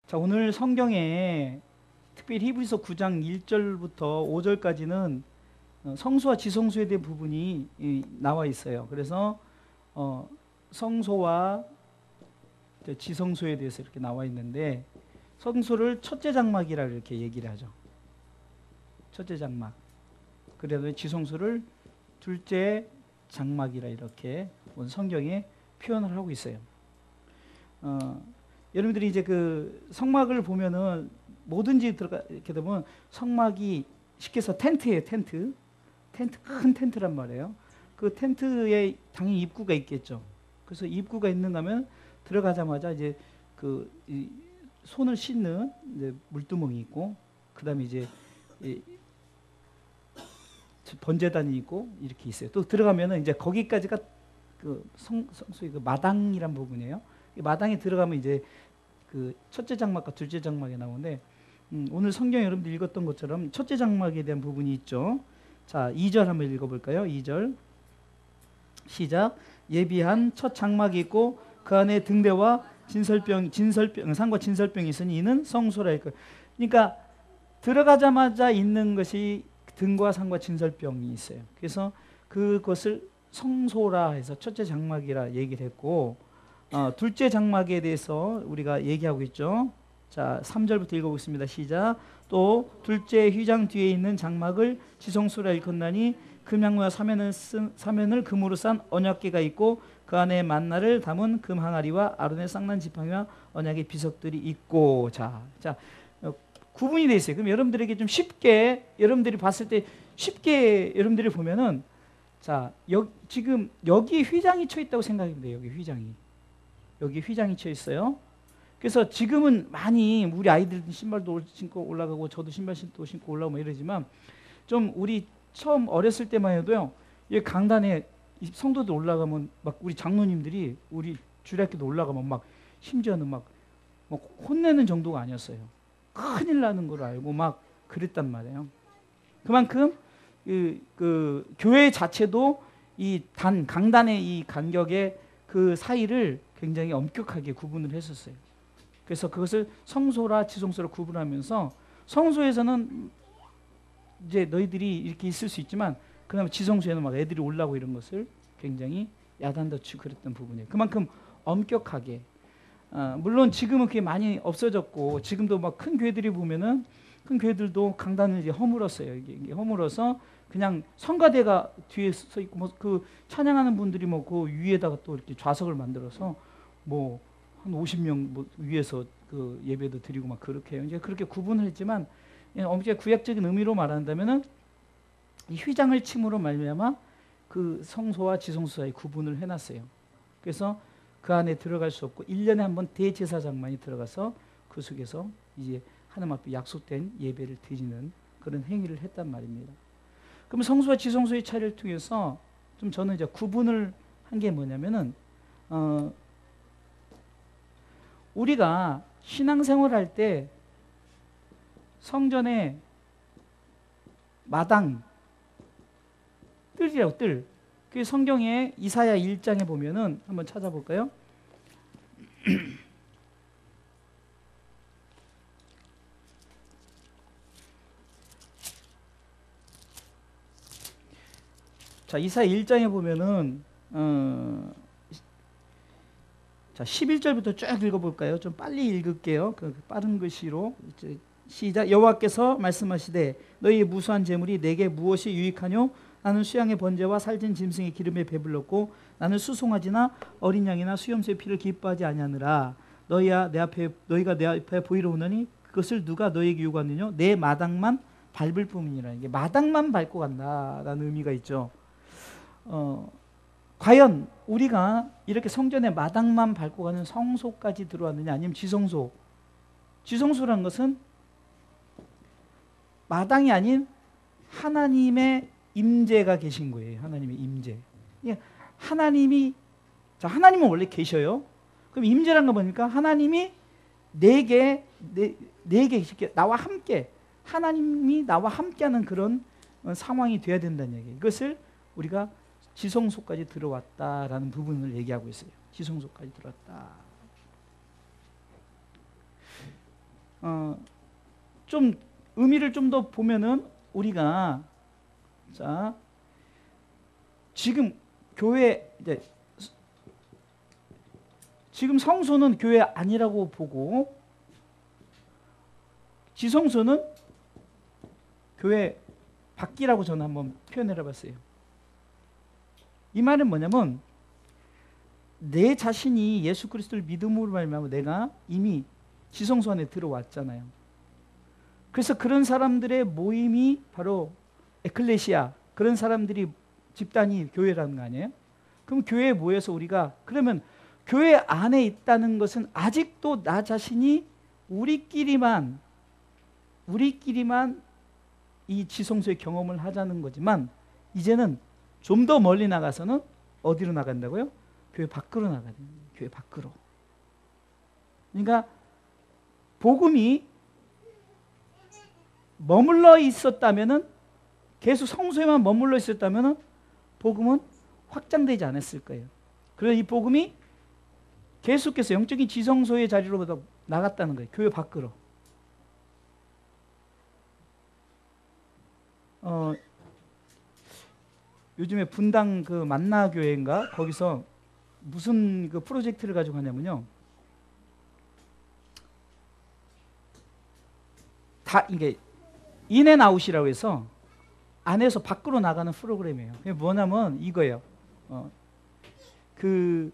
자, 오늘 성경에 특별히 히브리서 9장 1절부터 5절까지는 성소와 지성소에 대한 부분이 나와 있어요. 그래서 성소와 지성소에 대해서 이렇게 나와 있는데, 성소를 첫째 장막이라 이렇게 얘기를 하죠. 첫째 장막. 그래도 지성소를 둘째 장막이라 이렇게 성경에 표현을 하고 있어요. 여러분들이 이제 그 성막을 보면은 뭐든지 이렇게 되면 성막이 쉽게 해서 텐트예요. 텐트, 큰 텐트란 말이에요. 그 텐트에 당연히 입구가 있겠죠. 그래서 입구가 있는가 하면 들어가자마자 이제 이 손을 씻는 이제 물두멍이 있고, 그 다음에 이제 번제단이 있고 이렇게 있어요. 또 들어가면은 이제 거기까지가 그 성소의 그 마당이란 부분이에요. 이 마당에 들어가면 이제 그 첫째 장막과 둘째 장막이 나오는데, 오늘 성경 여러분들 읽었던 것처럼 첫째 장막에 대한 부분이 있죠. 자, 2절 한번 읽어볼까요? 2절 시작. 예비한 첫 장막이 있고 그 안에 등대와 상과 진설병이 있으니 이는 성소라 할 거예요. 그러니까 들어가자마자 있는 것이 등과 상과 진설병이 있어요. 그래서 그것을 성소라 해서 첫째 장막이라 얘기를 했고, 둘째 장막에 대해서 우리가 얘기하고 있죠. 자, 3절부터 읽어보겠습니다. 시작. 또 둘째 휘장 뒤에 있는 장막을 지성소라 일컫나니 금향로와 사면을 금으로 싼 언약궤가 있고 그 안에 만나를 담은 금 항아리와 아론의 쌍난 지팡이와 언약의 비석들이 있고. 자, 구분이 되어 있어요. 그럼 여러분들에게 좀 쉽게, 여러분들이 봤을 때 쉽게 여러분들이 보면은, 자, 지금 여기 휘장이 쳐 있다고 생각하면 돼요. 여기 휘장이 쳐 있어요. 그래서 지금은 많이 우리 아이들 신발도 신고 올라가고 저도 신발도 신고 올라오고 이러지만, 좀 우리 처음 어렸을 때만 해도요, 이 강단에 성도들 올라가면 막 우리 장로님들이 우리 주일학교도 올라가면 막 심지어는 막 혼내는 정도가 아니었어요. 큰일 나는 걸 알고 막 그랬단 말이에요. 그만큼 그 교회 자체도 이 강단의 이 간격의 그 사이를 굉장히 엄격하게 구분을 했었어요. 그래서 그것을 성소라 지성소라 구분하면서, 성소에서는 이제 너희들이 이렇게 있을 수 있지만 그다음에 지성소에는 막 애들이 올라오고 이런 것을 굉장히 야단덧치고 그랬던 부분이에요. 그만큼 엄격하게. 물론 지금은 그게 많이 없어졌고, 지금도 막 큰 교회들이 보면은 큰 교회들도 강단을 이제 허물었어요. 이게 허물어서 그냥 성가대가 뒤에 서 있고, 뭐 그 찬양하는 분들이 뭐 그 위에다가 또 이렇게 좌석을 만들어서 뭐 한 50명 뭐 위에서 그 예배도 드리고 막 그렇게 해요. 이제 그렇게 구분을 했지만, 엄청 구약적인 의미로 말한다면은 이 휘장을 침으로 말미암아 그 성소와 지성소 사이 구분을 해놨어요. 그래서 그 안에 들어갈 수 없고 1년에 한 번 대제사장만이 들어가서 그 속에서 이제 하나님 앞에 약속된 예배를 드리는 그런 행위를 했단 말입니다. 그럼 성소와 지성소의 차이를 통해서 좀 저는 이제 구분을 한 게 뭐냐면은, 우리가 신앙생활할 때 성전에 마당, 뜰이라고 뜰. 그 성경에 이사야 1장에 보면은 한번 찾아볼까요? 자, 이사야 1장에 보면은 자, 11절부터 쭉 읽어볼까요? 좀 빨리 읽을게요. 그 빠른 글씨로. 시작. 여호와께서 말씀하시되 너희의 무수한 재물이 내게 무엇이 유익하뇨? 나는 수양의 번제와 살진 짐승의 기름에 배불렀고 나는 수송아지나 어린 양이나 수염소의 피를 기뻐하지 아니하느라. 너희가 내 앞에 보이러 오느니 그것을 누가 너희에게 요구하느냐? 내 마당만 밟을 뿐이니라. 이게 마당만 밟고 간다라는 의미가 있죠. 과연 우리가 이렇게 성전의 마당만 밟고 가는 성소까지 들어왔느냐, 아니면 지성소? 지성소라는 것은 마당이 아닌 하나님의 임재가 계신 거예요. 하나님의 임재. 하나님은 원래 계셔요. 그럼 임재라는 거 보니까 하나님이 내게 나와 함께, 하나님이 나와 함께하는 그런 상황이 돼야 된다는 얘기예요. 이것을 우리가 지성소까지 들어왔다라는 부분을 얘기하고 있어요. 지성소까지 들어왔다. 좀 의미를 좀 더 보면은 우리가 자 지금 교회 이제 지금 성소는 교회 아니라고 보고 지성소는 교회 밖이라고 저는 한번 표현해 봤어요. 이 말은 뭐냐면 내 자신이 예수 그리스도를 믿음으로 말미암아 내가 이미 지성소 안에 들어왔잖아요. 그래서 그런 사람들의 모임이 바로 에클레시아, 그런 사람들이 집단이 교회라는 거 아니에요? 그럼 교회에 모여서 우리가 그러면 교회 안에 있다는 것은 아직도 나 자신이 우리끼리만 이 지성소의 경험을 하자는 거지만 이제는 좀 더 멀리 나가서는 어디로 나간다고요? 교회 밖으로 나가야 돼요. 교회 밖으로. 그러니까 복음이 머물러 있었다면은 계속 성소에만 머물러 있었다면은 복음은 확장되지 않았을 거예요. 그래서 이 복음이 계속해서 영적인 지성소의 자리로부터 나갔다는 거예요. 교회 밖으로. 요즘에 분당 그 만나교회인가 거기서 무슨 그 프로젝트를 가지고 하냐면요. 다 이게 인앤아웃이라고 해서 안에서 밖으로 나가는 프로그램이에요. 그게 뭐냐면 이거예요. 그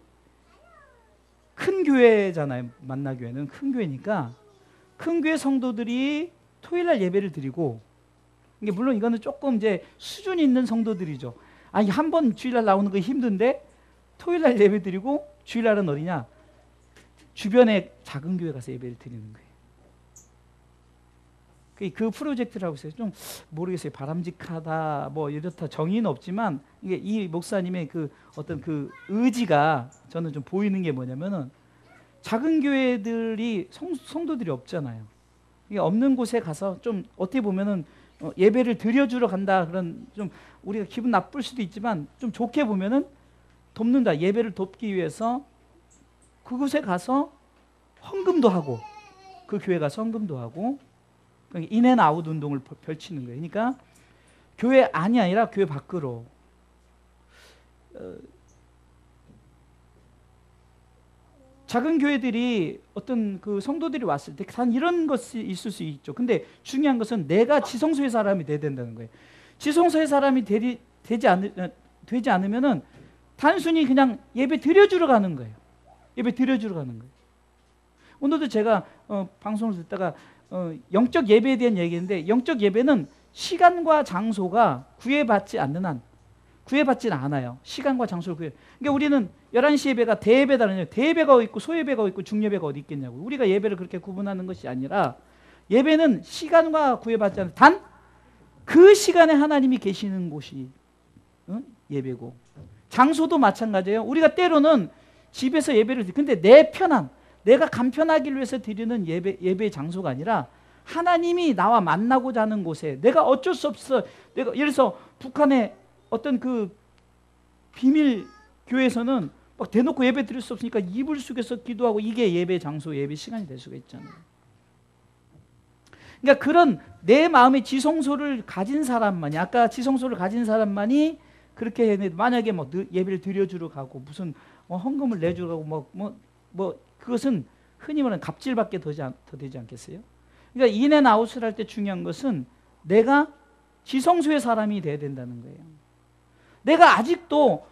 큰 교회잖아요. 만나교회는 큰 교회니까 큰 교회 성도들이 토요일날 예배를 드리고 이게 물론 이거는 조금 이제 수준 있는 성도들이죠. 아니 한 번 주일날 나오는 거 힘든데 토요일날 예배 드리고 주일날은 어디냐? 주변에 작은 교회 가서 예배를 드리는 거예요. 그 프로젝트라고 했어요. 좀 모르겠어요. 바람직하다 뭐 이렇다 정의는 없지만 이게 이 목사님의 그 어떤 그 의지가 저는 좀 보이는 게 뭐냐면은 작은 교회들이 성도들이 없잖아요. 이게 없는 곳에 가서 좀 어떻게 보면은 예배를 드려주러 간다 그런 좀 우리가 기분 나쁠 수도 있지만 좀 좋게 보면은 돕는다. 예배를 돕기 위해서 그곳에 가서 헌금도 하고 그 교회 가서 헌금도 하고 인앤아웃 운동을 펼치는 거예요. 그러니까 교회 안이 아니라 교회 밖으로. 작은 교회들이 어떤 그 성도들이 왔을 때 단 이런 것이 있을 수 있죠. 근데 중요한 것은 내가 지성소의 사람이 돼야 된다는 거예요. 지성소의 사람이 되지 않으면은 단순히 그냥 예배 드려주러 가는 거예요. 예배 드려주러 가는 거예요. 오늘도 제가 방송을 듣다가 영적 예배에 대한 얘기인데 영적 예배는 시간과 장소가 구애받지 않는 한 구애받지는 않아요. 시간과 장소를 구해. 그러니까 우리는 11시 예배가 대예배다는 대예배가 있고 소예배가 있고 중예배가 어디 있겠냐고. 우리가 예배를 그렇게 구분하는 것이 아니라 예배는 시간과 구애받지 않는 단 그 시간에 하나님이 계시는 곳이 예배고 장소도 마찬가지예요. 우리가 때로는 집에서 예배를 드리 근데 내 편한 내가 간편하기를 위해서 드리는 예배의 장소가 아니라 하나님이 나와 만나고자 하는 곳에 내가 어쩔 수 없어. 내가 예를 들어서 북한의 어떤 그 비밀 교회에서는 막 대놓고 예배 드릴 수 없으니까 이불 속에서 기도하고 이게 예배 장소, 예배 시간이 될 수가 있잖아요. 그러니까 그런 내 마음의 지성소를 가진 사람만이 아까 지성소를 가진 사람만이 그렇게 만약에 뭐 예배를 드려주러 가고 무슨 헌금을 내주러 가고 뭐 그것은 흔히 말하는 갑질밖에 더 되지 않겠어요? 그러니까 인앤아웃을 할 때 중요한 것은 내가 지성소의 사람이 돼야 된다는 거예요. 내가 아직도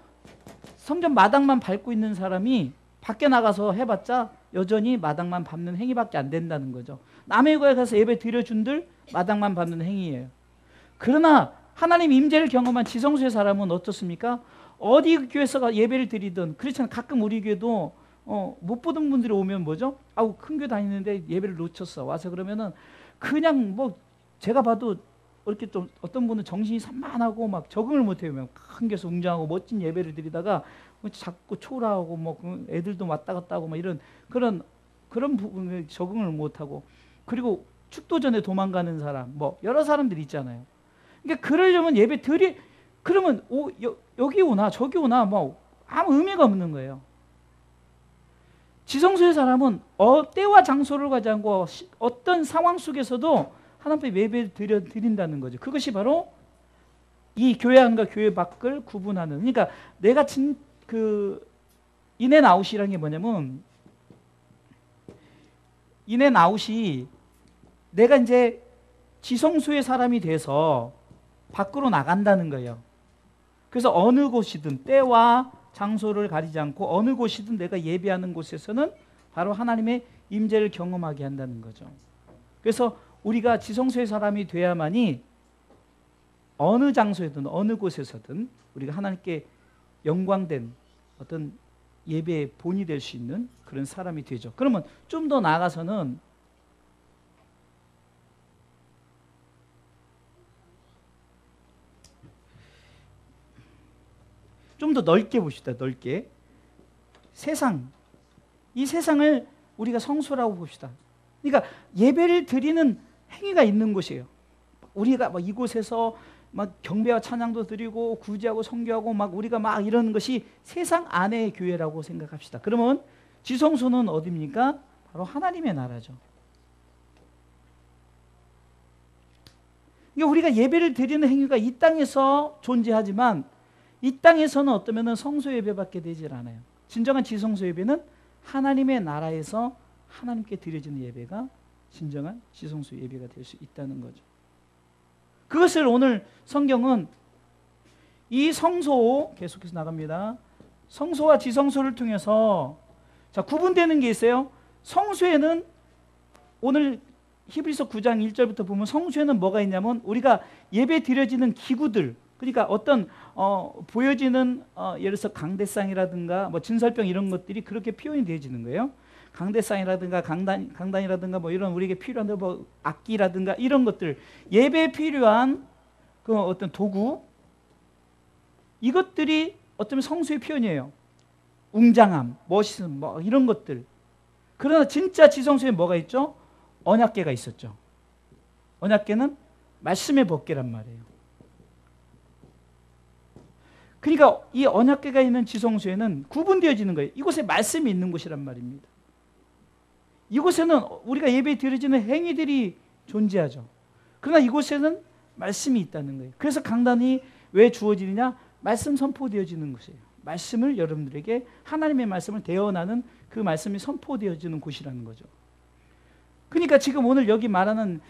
성전 마당만 밟고 있는 사람이 밖에 나가서 해봤자 여전히 마당만 밟는 행위밖에 안 된다는 거죠. 남의 교회에 가서 예배 드려준들 마당만 밟는 행위예요. 그러나 하나님 임재를 경험한 지성소의 사람은 어떻습니까? 어디 교회에서 예배를 드리든 그렇잖아요. 가끔 우리 교회도 못 보던 분들이 오면 뭐죠? 아우 큰 교회 다니는데 예배를 놓쳤어. 와서 그러면은 그냥 뭐 제가 봐도 이렇게 좀 어떤 분은 정신이 산만하고 막 적응을 못해요. 큰 교회에서 웅장하고 멋진 예배를 드리다가 자꾸 초라하고 뭐 애들도 왔다 갔다 하고 막 이런 그런 부분에 적응을 못하고 그리고 축도 전에 도망가는 사람 뭐 여러 사람들이 있잖아요. 그러니까 그러려면 예배 그러면 여기 오나 저기 오나 뭐 아무 의미가 없는 거예요. 지성소의 사람은 때와 장소를 가지 않고 어떤 상황 속에서도 하나님 앞에 예배를 드린다는 거죠. 그것이 바로 이 교회 안과 교회 밖을 구분하는. 그러니까 내가 인앤아웃이라는 게 뭐냐면, 인앤아웃이 내가 이제 지성소의 사람이 돼서 밖으로 나간다는 거예요. 그래서 어느 곳이든 때와 장소를 가리지 않고 어느 곳이든 내가 예배하는 곳에서는 바로 하나님의 임재를 경험하게 한다는 거죠. 그래서 우리가 지성소의 사람이 돼야만이 어느 장소에든 어느 곳에서든 우리가 하나님께 영광된 어떤 예배의 본이 될 수 있는 그런 사람이 되죠. 그러면 좀 더 나아가서는 좀 더 넓게 봅시다. 넓게. 이 세상을 우리가 성소라고 봅시다. 그러니까 예배를 드리는 행위가 있는 곳이에요. 우리가 막 이곳에서 막 경배와 찬양도 드리고 구제하고 선교하고 막 우리가 막 이런 것이 세상 안의 교회라고 생각합시다. 그러면 지성소는 어디입니까? 바로 하나님의 나라죠. 그러니까 우리가 예배를 드리는 행위가 이 땅에서 존재하지만 이 땅에서는 어떠면 성소 예배밖에 되질 않아요. 진정한 지성소 예배는 하나님의 나라에서 하나님께 드려지는 예배가 진정한 지성소 예배가 될 수 있다는 거죠. 그것을 오늘 성경은 이 성소, 계속해서 나갑니다. 성소와 지성소를 통해서 구분되는 게 있어요. 성소에는 오늘 히브리서 9장 1절부터 보면 성소에는 뭐가 있냐면 우리가 예배 드려지는 기구들, 그러니까 어떤 보여지는 예를 들어서 강대상이라든가 뭐 진설병 이런 것들이 그렇게 표현이 되어지는 거예요. 강대상이라든가 강단이라든가 뭐 이런 우리에게 필요한 뭐 악기라든가 이런 것들, 예배에 필요한 그 어떤 도구, 이것들이 어쩌면 성수의 표현이에요. 웅장함, 멋있음, 뭐 이런 것들. 그러나 진짜 지성소에 뭐가 있죠? 언약궤가 있었죠. 언약궤는 말씀의 법궤란 말이에요. 그러니까 이 언약궤가 있는 지성소에는 구분되어지는 거예요. 이곳에 말씀이 있는 곳이란 말입니다. 이곳에는 우리가 예배에 드려지는 행위들이 존재하죠. 그러나 이곳에는 말씀이 있다는 거예요. 그래서 강단이 왜 주어지느냐? 말씀 선포되어지는 곳이에요. 말씀을 여러분들에게 하나님의 말씀을 대언하는 그 말씀이 선포되어지는 곳이라는 거죠. 그러니까 지금 오늘 여기 말하는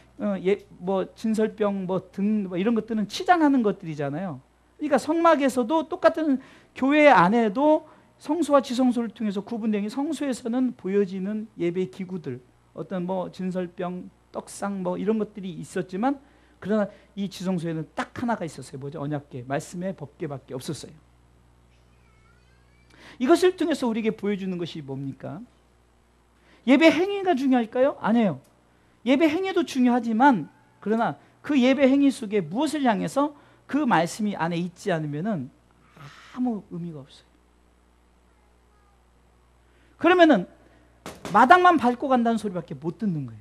뭐 진설병 뭐 등 뭐 이런 것들은 치장하는 것들이잖아요. 그러니까 성막에서도 똑같은 교회 안에도 성소와 지성소를 통해서 구분된 성소에서는 보여지는 예배 기구들, 어떤 뭐 진설병, 떡상 뭐 이런 것들이 있었지만 그러나 이 지성소에는 딱 하나가 있었어요. 뭐죠? 언약궤, 말씀의 법궤밖에 없었어요. 이것을 통해서 우리에게 보여주는 것이 뭡니까? 예배 행위가 중요할까요? 아니에요. 예배 행위도 중요하지만 그러나 그 예배 행위 속에 무엇을 향해서 그 말씀이 안에 있지 않으면은 아무 의미가 없어요. 그러면은 마당만 밟고 간다는 소리밖에 못 듣는 거예요.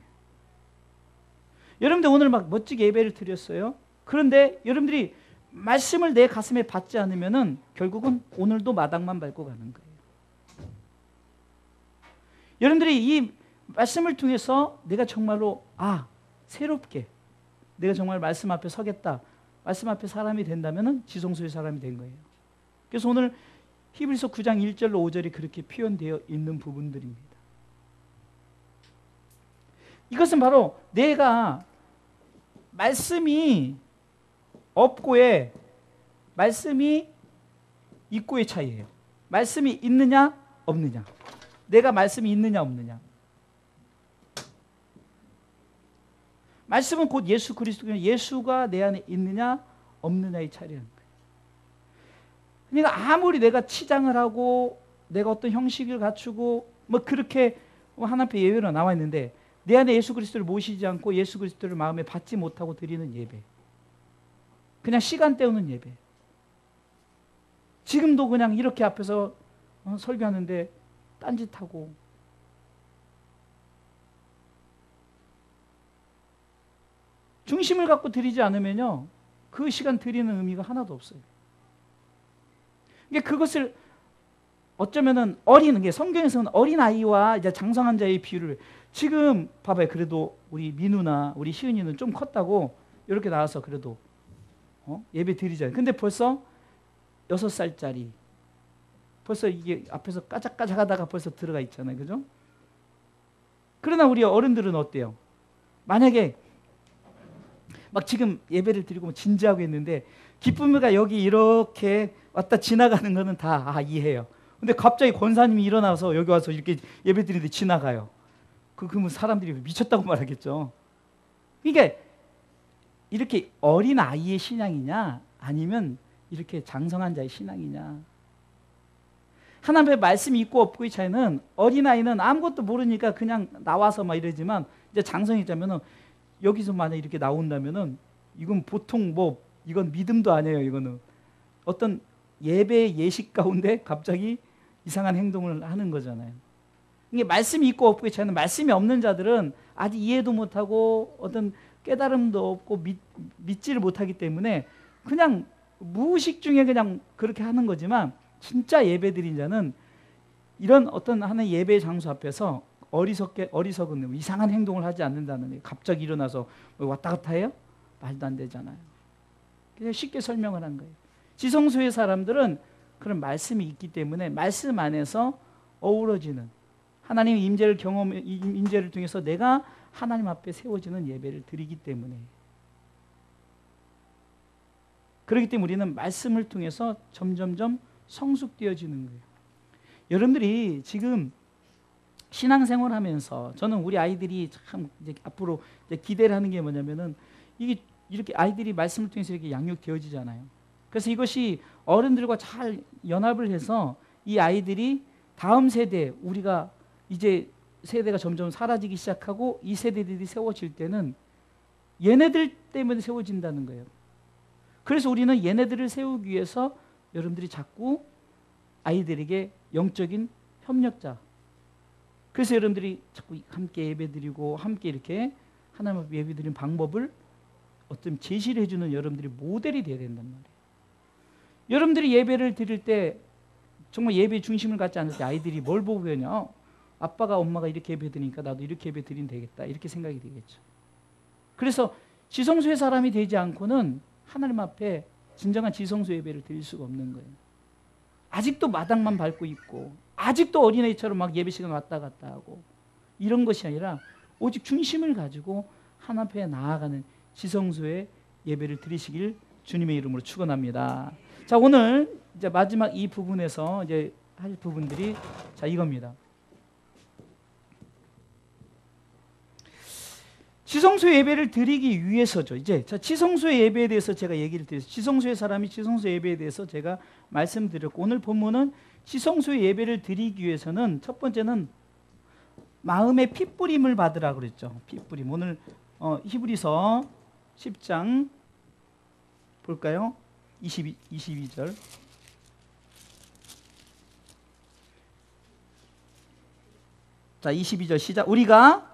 여러분들 오늘 막 멋지게 예배를 드렸어요. 그런데 여러분들이 말씀을 내 가슴에 받지 않으면은 결국은 오늘도 마당만 밟고 가는 거예요. 여러분들이 이 말씀을 통해서 내가 정말로 새롭게 내가 정말 말씀 앞에 서겠다, 말씀 앞에 사람이 된다면은 지성소의 사람이 된 거예요. 그래서 오늘 히브리서 9장 1절로 5절이 그렇게 표현되어 있는 부분들입니다. 이것은 바로 내가 말씀이 없고의 말씀이 있고의 차이예요. 말씀이 있느냐 없느냐, 내가 말씀이 있느냐 없느냐. 말씀은 곧 예수 그리스도, 예수가 내 안에 있느냐 없느냐의 차이라는 거예요. 그러니까 아무리 내가 치장을 하고 내가 어떤 형식을 갖추고 뭐 그렇게 하나님 앞에 예배로 나와 있는데 내 안에 예수 그리스도를 모시지 않고 예수 그리스도를 마음에 받지 못하고 드리는 예배, 그냥 시간 때우는 예배. 지금도 그냥 이렇게 앞에서 설교하는데 딴짓하고, 중심을 갖고 드리지 않으면요 그 시간 드리는 의미가 하나도 없어요. 그것을 어쩌면은 어린 게 성경에서는 어린 아이와 이제 장성한 자의 비유를 지금 봐봐요. 그래도 우리 민우나 우리 시은이는 좀 컸다고 이렇게 나와서 그래도 예배 드리잖아요. 근데 벌써 6살짜리 벌써 이게 앞에서 까작까작하다가 벌써 들어가 있잖아요. 그죠? 그러나 우리 어른들은 어때요? 만약에 막 지금 예배를 드리고 진지하고 있는데 기쁨이가 여기 이렇게 왔다 지나가는 거는 다 이해해요. 근데 갑자기 권사님이 일어나서 여기 와서 이렇게 예배 드리는데 지나가요. 그러면 사람들이 미쳤다고 말하겠죠. 그러니까 이렇게 어린 아이의 신앙이냐 아니면 이렇게 장성한 자의 신앙이냐. 하나님의 말씀이 있고 없고의 차이는 어린아이는 아무것도 모르니까 그냥 나와서 막 이러지만 이제 장성이자면은 여기서 만약 이렇게 나온다면은 이건 보통 뭐 이건 믿음도 아니에요. 이거는 어떤 예배 예식 가운데 갑자기 이상한 행동을 하는 거잖아요. 이게 말씀이 있고 없고의 차이는 말씀이 없는 자들은 아직 이해도 못하고 어떤 깨달음도 없고 믿지를 못하기 때문에 그냥 무의식 중에 그냥 그렇게 하는 거지만 진짜 예배 드린 자는 이런 어떤 하나의 예배 장소 앞에서 어리석은 이상한 행동을 하지 않는다는 거예요. 갑자기 일어나서 왔다 갔다 해요? 말도 안 되잖아요. 그냥 쉽게 설명을 한 거예요. 지성소의 사람들은 그런 말씀이 있기 때문에 말씀 안에서 어우러지는 하나님의 임재를 통해서 내가 하나님 앞에 세워지는 예배를 드리기 때문에 그렇기 때문에 우리는 말씀을 통해서 점점점 성숙되어지는 거예요. 여러분들이 지금 신앙생활 하면서 저는 우리 아이들이 참 이제 앞으로 이제 기대를 하는 게 뭐냐면은 이게 이렇게 아이들이 말씀을 통해서 이렇게 양육되어지잖아요. 그래서 이것이 어른들과 잘 연합을 해서 이 아이들이 다음 세대 우리가 이제 세대가 점점 사라지기 시작하고 이 세대들이 세워질 때는 얘네들 때문에 세워진다는 거예요. 그래서 우리는 얘네들을 세우기 위해서 여러분들이 자꾸 아이들에게 영적인 협력자. 그래서 여러분들이 자꾸 함께 예배드리고 함께 이렇게 하나님 앞에 예배드리는 방법을 어떤 제시를 해주는 여러분들이 모델이 돼야 된단 말이에요. 여러분들이 예배를 드릴 때 정말 예배 중심을 갖지 않을 때 아이들이 뭘 보고 배우냐? 아빠가 엄마가 이렇게 예배 드리니까 나도 이렇게 예배 드리면 되겠다. 이렇게 생각이 되겠죠. 그래서 지성소의 사람이 되지 않고는 하나님 앞에 진정한 지성소 예배를 드릴 수가 없는 거예요. 아직도 마당만 밟고 있고 아직도 어린애처럼 막 예배 시간 왔다 갔다 하고 이런 것이 아니라 오직 중심을 가지고 하나님 앞에 나아가는 지성소의 예배를 드리시길 주님의 이름으로 축원합니다. 자, 오늘 이제 마지막 이 부분에서 이제 할 부분들이 자 이겁니다. 지성소 예배를 드리기 위해서죠. 이제 자, 지성소의 예배에 대해서 제가 얘기를 드렸어요. 지성소의 사람이 지성소 예배에 대해서 제가 말씀드렸고 오늘 본문은 지성소의 예배를 드리기 위해서는 첫 번째는 마음의 핏부림을 받으라 그랬죠. 핏부림. 오늘 히브리서 10장 볼까요? 22절. 자, 22절 시작. 우리가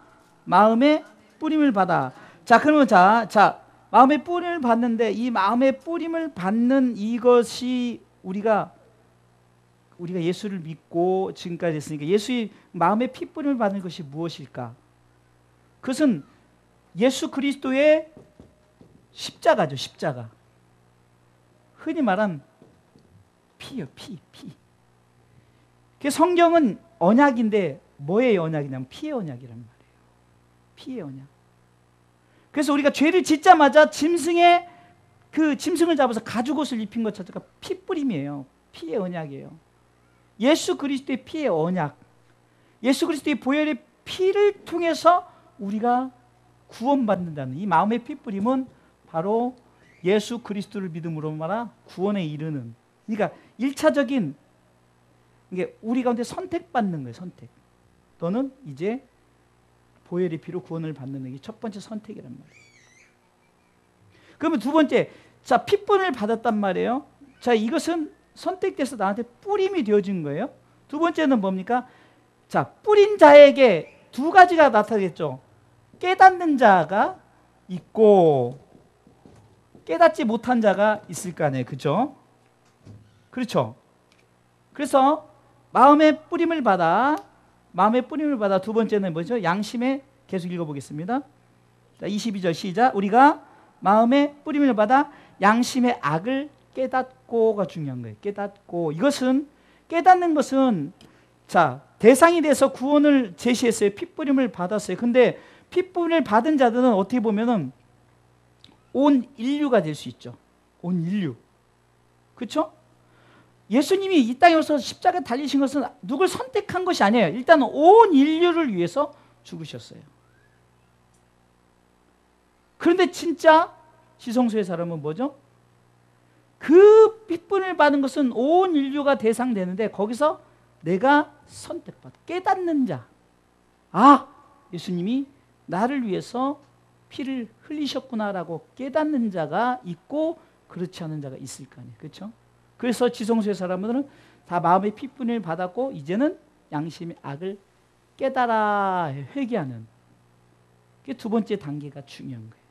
마음의 뿌림을 받아. 자, 그러면 자, 마음의 뿌림을 받는데 이 마음의 뿌림을 받는 이것이 우리가 예수를 믿고 지금까지 했으니까 예수의 마음의 핏뿌림을 받는 것이 무엇일까? 그것은 예수 그리스도의 십자가죠. 십자가. 흔히 말한 피요. 피. 그 성경은 언약인데 뭐의 언약이냐면 피의 언약이란 말이에요. 피의 언약. 그래서 우리가 죄를 짓자마자 짐승을 잡아서 가죽옷을 입힌 것 자체가 핏뿌림이에요. 피의 언약이에요. 예수 그리스도의 피의 언약. 예수 그리스도의 보혈의 피를 통해서 우리가 구원받는다는 이 마음의 핏뿌림은 바로 예수 그리스도를 믿음으로 말하 구원에 이르는. 그러니까 1차적인 이게 우리 가운데 선택받는 거예요. 선택. 너는 이제 보혈의 피로 구원을 받는 게 첫 번째 선택이란 말이에요. 그러면 두 번째, 자, 핏분을 받았단 말이에요. 자, 이것은 선택돼서 나한테 뿌림이 되어진 거예요. 두 번째는 뭡니까? 자, 뿌린 자에게 두 가지가 나타나겠죠. 깨닫는 자가 있고 깨닫지 못한 자가 있을 거 아니에요. 그죠? 그렇죠? 그래서 마음의 뿌림을 받아 두 번째는 뭐죠? 양심에 계속 읽어보겠습니다. 자, 22절 시작. 우리가 마음의 뿌림을 받아 양심의 악을 깨닫고가 중요한 거예요. 깨닫고. 이것은 깨닫는 것은 자 대상이 돼서 구원을 제시했어요. 핏뿌림을 받았어요. 근데 핏뿌림을 받은 자들은 어떻게 보면은 온 인류가 될 수 있죠. 온 인류. 그렇죠? 예수님이 이 땅에 오셔서 십자가에 달리신 것은 누굴 선택한 것이 아니에요. 일단 온 인류를 위해서 죽으셨어요. 그런데 진짜 지성소의 사람은 뭐죠? 그 핏분을 받은 것은 온 인류가 대상되는데 거기서 내가 선택받아 깨닫는 자. 아, 예수님이 나를 위해서 피를 흘리셨구나라고 깨닫는 자가 있고 그렇지 않은 자가 있을 거 아니에요. 그렇죠? 그래서 지성소의 사람들은 다 마음의 핏분을 받았고 이제는 양심의 악을 깨달아 회개하는 그게 두 번째 단계가 중요한 거예요.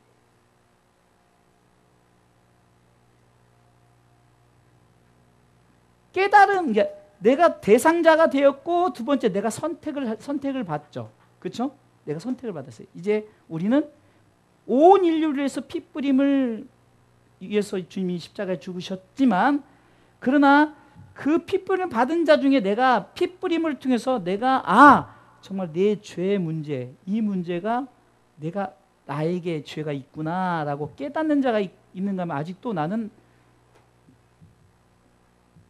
깨달은 게 내가 대상자가 되었고 두 번째 내가 선택을 받죠. 그렇죠? 내가 선택을 받았어요. 이제 우리는 온 인류를 위해서 핏뿌림을 위해서 주님이 십자가에 죽으셨지만 그러나 그 핏뿌림을 받은 자 중에 내가 핏뿌림을 통해서 내가 정말 내 죄의 문제 이 문제가 내가 나에게 죄가 있구나라고 깨닫는 자가 있는가 하면 아직도 나는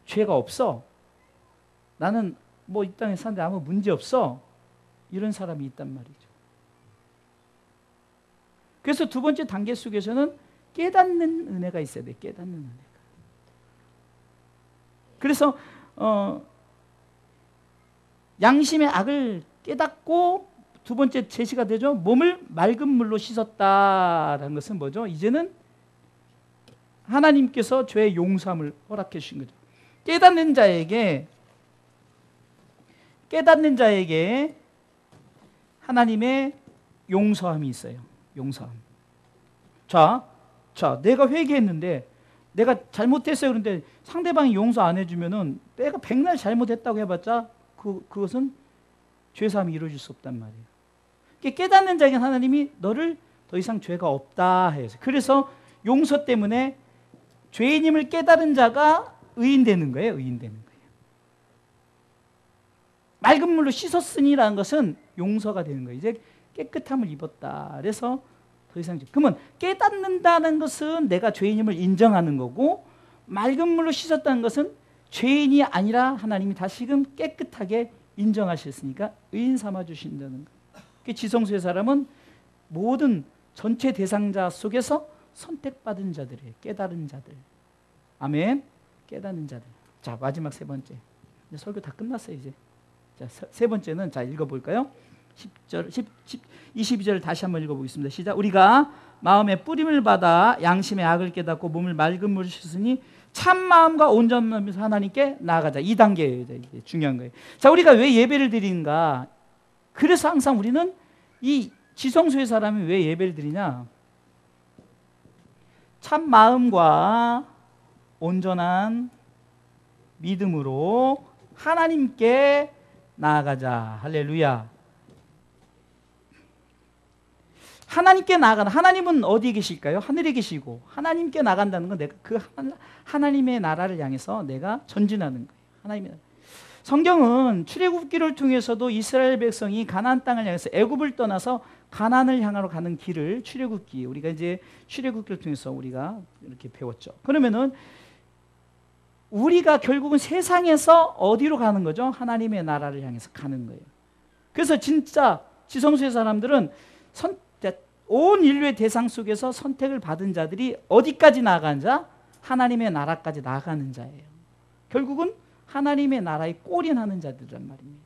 죄가 없어. 나는 뭐 이 땅에 사는데 아무 문제 없어. 이런 사람이 있단 말이죠. 그래서 두 번째 단계 속에서는 깨닫는 은혜가 있어야 돼. 깨닫는 은혜가. 그래서 양심의 악을 깨닫고 두 번째 제시가 되죠. 몸을 맑은 물로 씻었다라는 것은 뭐죠? 이제는 하나님께서 죄의 용서함을 허락해 주신 거죠. 깨닫는 자에게 하나님의 용서함이 있어요. 용서함. 자, 내가 회개했는데 내가 잘못했어요. 그런데 상대방이 용서 안 해주면은 내가 백날 잘못했다고 해봤자 그것은 죄사함이 이루어질 수 없단 말이에요. 깨닫는 자에게 하나님이 너를 더 이상 죄가 없다 해요. 그래서 용서 때문에 죄인임을 깨달은 자가 의인되는 거예요. 의인되는 거예요. 맑은 물로 씻었으니라는 것은 용서가 되는 거예요. 이제 깨끗함을 입었다. 그래서 더 이상 그러면 깨닫는다는 것은 내가 죄인임을 인정하는 거고 맑은 물로 씻었다는 것은 죄인이 아니라 하나님이 다시금 깨끗하게 인정하셨으니까 의인 삼아 주신다는 거예요. 지성소의 사람은 모든 전체 대상자 속에서 선택받은 자들이에요. 깨달은 자들. 아멘. 깨닫는 자들. 자, 마지막 세 번째. 이제 설교 다 끝났어요, 이제. 자, 세 번째는 자, 읽어 볼까요? 22절을 다시 한번 읽어 보겠습니다. 시작. 우리가 마음의 뿌림을 받아 양심의 악을 깨닫고 몸을 맑은 물로 씻으니 참 마음과 온전함으로 하나님께 나아가자. 2단계예요. 이게 중요한 거예요. 자, 우리가 왜 예배를 드리는가? 그래서 항상 우리는 이 지성소의 사람이 왜 예배를 드리냐? 참 마음과 온전한 믿음으로 하나님께 나아가자. 할렐루야. 하나님께 나아가는 하나님은 어디에 계실까요? 하늘에 계시고 하나님께 나간다는 건 내가 그 하나님의 나라를 향해서 내가 전진하는 거예요. 하나님의 나라. 성경은 출애굽기를 통해서도 이스라엘 백성이 가나안 땅을 향해서 애굽을 떠나서 가나안을 향하러 가는 길을 출애굽기 우리가 이제 출애굽기를 통해서 우리가 이렇게 배웠죠. 그러면은 우리가 결국은 세상에서 어디로 가는 거죠? 하나님의 나라를 향해서 가는 거예요. 그래서 진짜 지성소의 사람들은 온 인류의 대상 속에서 선택을 받은 자들이 어디까지 나아가는 자? 하나님의 나라까지 나아가는 자예요. 결국은 하나님의 나라에 꼬린하는 자들이란 말입니다.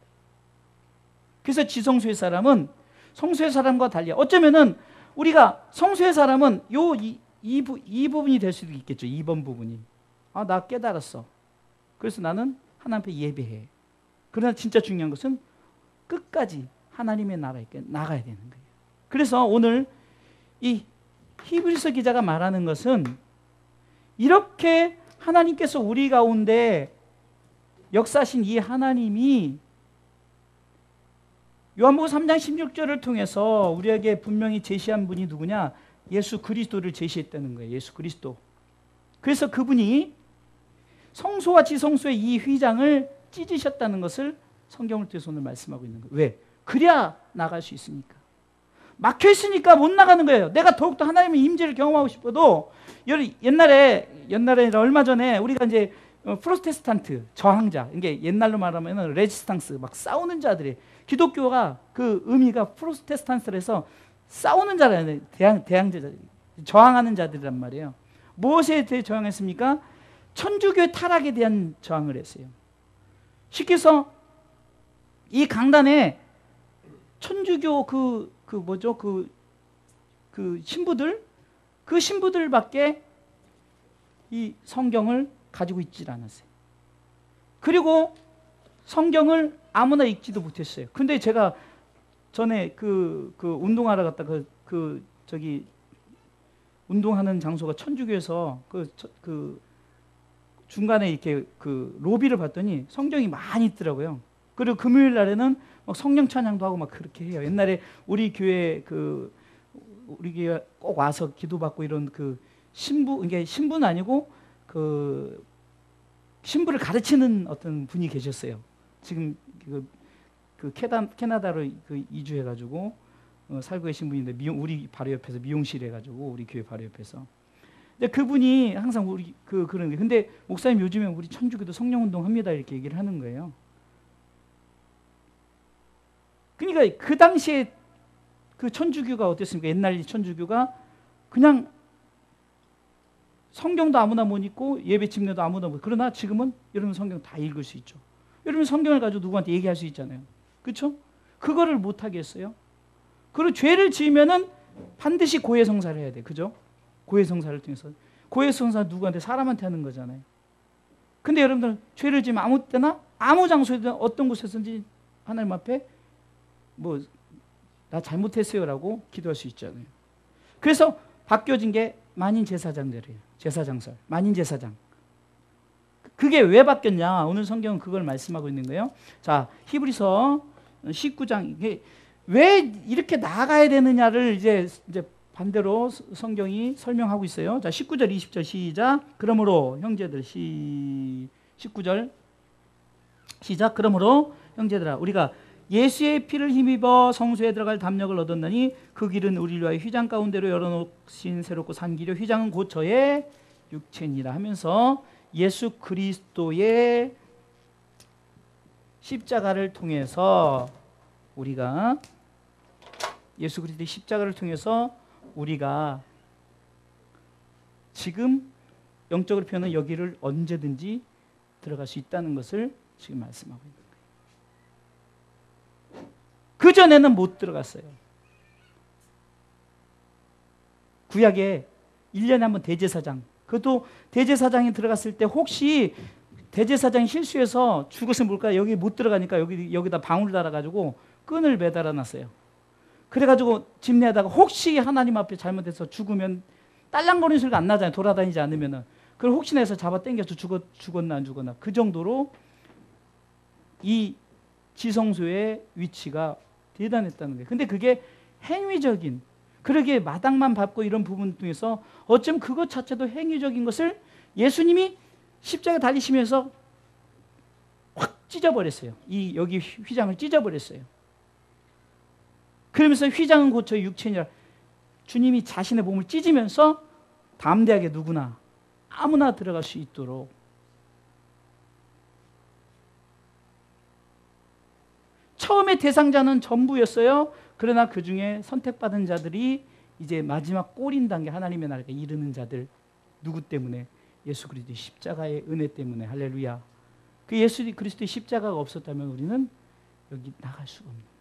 그래서 지성소의 사람은 성소의 사람과 달리 어쩌면은 우리가 성소의 사람은 이 부분이 될 수도 있겠죠. 2번 부분이. 나 깨달았어. 그래서 나는 하나님 앞에 예배해. 그러나 진짜 중요한 것은 끝까지 하나님의 나라에 나가야 되는 거예요. 그래서 오늘 이 히브리서 기자가 말하는 것은 이렇게 하나님께서 우리 가운데 역사하신 이 하나님이 요한복음 3장 16절을 통해서 우리에게 분명히 제시한 분이 누구냐? 예수 그리스도를 제시했다는 거예요. 예수 그리스도. 그래서 그분이 성소와 지성소의 이 휘장을 찢으셨다는 것을 성경을 통해서 오늘 말씀하고 있는 거예요. 왜? 그래야 나갈 수 있으니까. 막혀 있으니까 못 나가는 거예요. 내가 더욱더 하나님의 임재를 경험하고 싶어도 옛날에 얼마 전에 우리가 이제 프로테스탄트 저항자, 이게 옛날로 말하면 레지스탕스, 막 싸우는 자들이, 기독교가 그 의미가 프로테스탄트에서 싸우는 자라는 대항자, 저항하는 자들이란 말이에요. 무엇에 대해 저항했습니까? 천주교의 타락에 대한 저항을 했어요. 쉽게 해서 이 강단에 천주교 그 신부들, 그 신부들밖에 이 성경을 가지고 있질 않았어요. 그리고 성경을 아무나 읽지도 못했어요. 근데 제가 전에 그 운동하러 갔다 저기 운동하는 장소가 천주교에서 그 중간에 이렇게 그 로비를 봤더니 성경이 많이 있더라고요. 그리고 금요일 날에는 막 성령 찬양도 하고 막 그렇게 해요. 옛날에 우리 교회 우리 교회 꼭 와서 기도받고 이런 그 이게 신부는 아니고 그 신부를 가르치는 어떤 분이 계셨어요. 지금 캐나다로 이주해가지고 살고 계신 분인데 우리 바로 옆에서 미용실 해가지고 우리 교회 바로 옆에서. 근데 그분이 항상 우리 그런 게, 근데 목사님 요즘에 우리 천주교도 성령 운동 합니다 이렇게 얘기를 하는 거예요. 그러니까 그 당시에 그 천주교가 어땠습니까? 옛날 천주교가 그냥 성경도 아무나 못 읽고 예배 집례도 아무나 못. 그러나 지금은 여러분 성경 다 읽을 수 있죠. 여러분 성경을 가지고 누구한테 얘기할 수 있잖아요. 그렇죠? 그거를 못 하겠어요. 그리고 죄를 지으면은 반드시 고해성사를 해야 돼. 그죠? 고해성사를 통해서. 고해성사 누구한테? 사람한테 하는 거잖아요. 근데 여러분들 죄를 지으면 아무 때나 아무 장소에든 어떤 곳에서든지 하나님 앞에 나 잘못했어요라고 기도할 수 있잖아요. 그래서 바뀌어진 게 만인 제사장들이에요. 제사장설, 만인 제사장. 그게 왜 바뀌었냐? 오늘 성경은 그걸 말씀하고 있는 거예요. 자, 히브리서 19장, 이게 왜 이렇게 나아가야 되느냐를 이제 반대로 성경이 설명하고 있어요. 자, 19절, 20절 시작. 그러므로 형제들 19절 시작. 그러므로 형제들아, 우리가 예수의 피를 힘입어 성소에 들어갈 담력을 얻었나니 그 길은 우리를 위하여 휘장 가운데로 열어놓으신 새롭고 산 길이요 휘장은 곧 저의 육체니라 하면서 예수 그리스도의 십자가를 통해서 우리가 예수 그리스도의 십자가를 통해서 우리가 지금 영적으로 표현은 여기를 언제든지 들어갈 수 있다는 것을 지금 말씀하고 있는 거예요. 그전에는 못 들어갔어요. 구약에 1년에 한 번 대제사장, 그것도 대제사장이 들어갔을 때 혹시 대제사장이 실수해서 죽었으면 뭘까? 여기 못 들어가니까 여기다 방울 달아가지고 끈을 매달아 놨어요. 그래가지고 집내다가 혹시 하나님 앞에 잘못해서 죽으면 딸랑거리는 소리가 안 나잖아요. 돌아다니지 않으면은. 그걸 혹시나 해서 잡아 당겨서 죽었나 안 죽었나. 그 정도로 이 지성소의 위치가 대단했다는 거예요. 근데 그게 행위적인, 그러게 마당만 밟고 이런 부분 중에서 어쩌면 그것 자체도 행위적인 것을 예수님이 십자가 달리시면서 확 찢어버렸어요. 여기 휘장을 찢어버렸어요. 그러면서 휘장은 곧 저의 육체니라. 주님이 자신의 몸을 찢으면서 담대하게 누구나 아무나 들어갈 수 있도록. 처음에 대상자는 전부였어요. 그러나 그 중에 선택받은 자들이 이제 마지막 꼬린 단계 하나님의 나라에 이르는 자들, 누구 때문에? 예수 그리스도의 십자가의 은혜 때문에. 할렐루야. 그 예수 그리스도의 십자가가 없었다면 우리는 여기 나갈 수가 없는 거예요.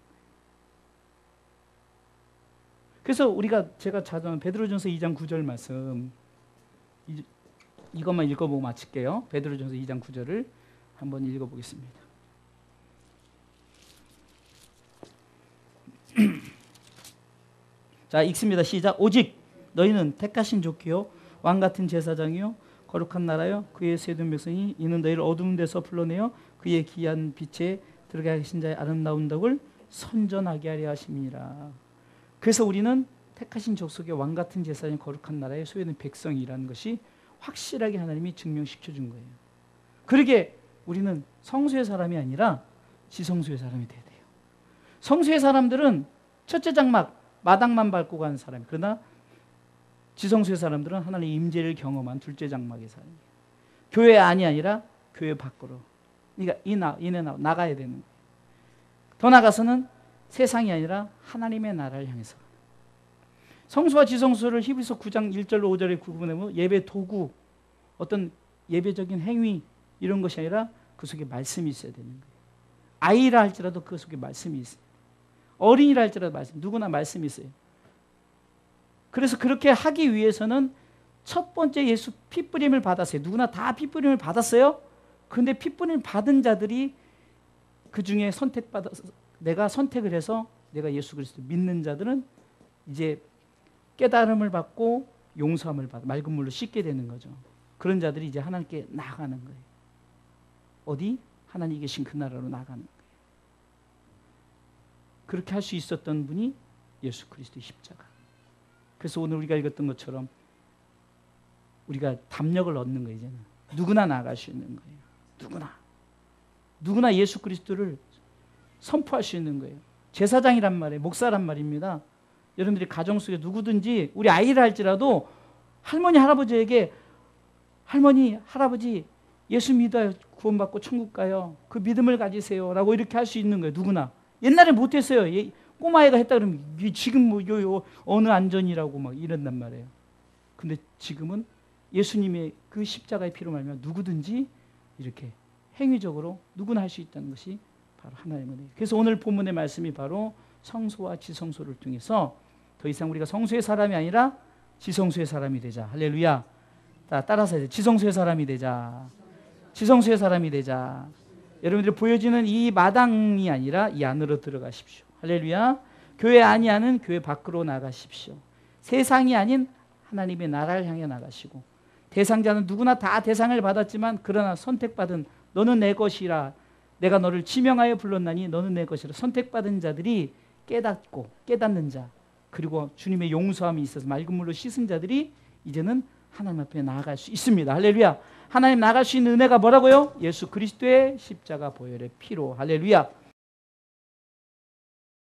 그래서 제가 자주 베드로전서 2장 9절 말씀, 이것만 읽어보고 마칠게요. 베드로전서 2장 9절을 한번 읽어보겠습니다. 자, 읽습니다. 시작. 오직 너희는 택하신 족기요 왕같은 제사장이요 거룩한 나라여 그의 세둔 백성이 이는 너희를 어두운 데서 불러내어 그의 귀한 빛에 들어가 계신 자의 아름다운 덕을 선전하게 하려 하심이라. 그래서 우리는 택하신 족속의 왕 같은 제사장이 거룩한 나라의 소유된 백성이라는 것이 확실하게 하나님이 증명시켜 준 거예요. 그러게 우리는 성소의 사람이 아니라 지성소의 사람이 돼야 돼요. 성소의 사람들은 첫째 장막 마당만 밟고 가는 사람, 그러나 지성소의 사람들은 하나님의 임재를 경험한 둘째 장막의 사람이에요. 교회 안이 아니라 교회 밖으로. 그러니까 이내 나가야 되는 거예요. 더 나가서는 세상이 아니라 하나님의 나라를 향해서. 성소와 지성소를 히브리서 9장 1절로 5절에 구분하면 예배 도구, 어떤 예배적인 행위 이런 것이 아니라 그 속에 말씀이 있어야 되는 거예요. 아이라 할지라도 그 속에 말씀이 있어요. 어린이라 할지라도 말씀, 누구나 말씀이 있어요. 그래서 그렇게 하기 위해서는 첫 번째 예수 피뿌림을 받았어요. 누구나 다 피뿌림을 받았어요. 그런데 피뿌림 받은 자들이 그 중에 내가 선택을 해서 내가 예수 그리스도 믿는 자들은 이제 깨달음을 받고 용서함을 받아 맑은 물로 씻게 되는 거죠. 그런 자들이 이제 하나님께 나아가는 거예요. 어디? 하나님이 계신 그 나라로 나가는 거예요. 그렇게 할 수 있었던 분이 예수 그리스도의 십자가. 그래서 오늘 우리가 읽었던 것처럼 우리가 담력을 얻는 거예요. 이제는 누구나 나아갈 수 있는 거예요. 누구나 예수 그리스도를 선포할 수 있는 거예요. 제사장이란 말이에요. 목사란 말입니다. 여러분들이 가정 속에 누구든지 우리 아이를 할지라도 할머니 할아버지에게 할머니 할아버지 예수 믿어요. 구원받고 천국 가요. 그 믿음을 가지세요. 라고 이렇게 할 수 있는 거예요. 누구나. 옛날에 못했어요. 꼬마애가 했다 그러면 지금 뭐 어느 안전이라고 막 이런단 말이에요. 근데 지금은 예수님의 그 십자가의 피로 말미암아 누구든지 이렇게 행위적으로 누구나 할 수 있다는 것이 바로 하나님의 은혜예요. 그래서 오늘 본문의 말씀이 바로 성소와 지성소를 통해서 더 이상 우리가 성소의 사람이 아니라 지성소의 사람이 되자. 할렐루야. 따라서 해야 돼. 지성소의 사람이 되자. 지성소의 사람이 되자. 여러분들이 보여지는 이 마당이 아니라 이 안으로 들어가십시오. 할렐루야. 교회 안이 아닌 교회 밖으로 나가십시오. 세상이 아닌 하나님의 나라를 향해 나가시고, 대상자는 누구나 다 대상을 받았지만 그러나 선택받은 너는 내 것이라, 내가 너를 지명하여 불렀나니 너는 내 것이라, 선택받은 자들이 깨닫는 자, 그리고 주님의 용서함이 있어서 맑은 물로 씻은 자들이 이제는 하나님 앞에 나아갈 수 있습니다. 할렐루야. 하나님 나갈 수 있는 은혜가 뭐라고요? 예수 그리스도의 십자가 보혈의 피로. 할렐루야.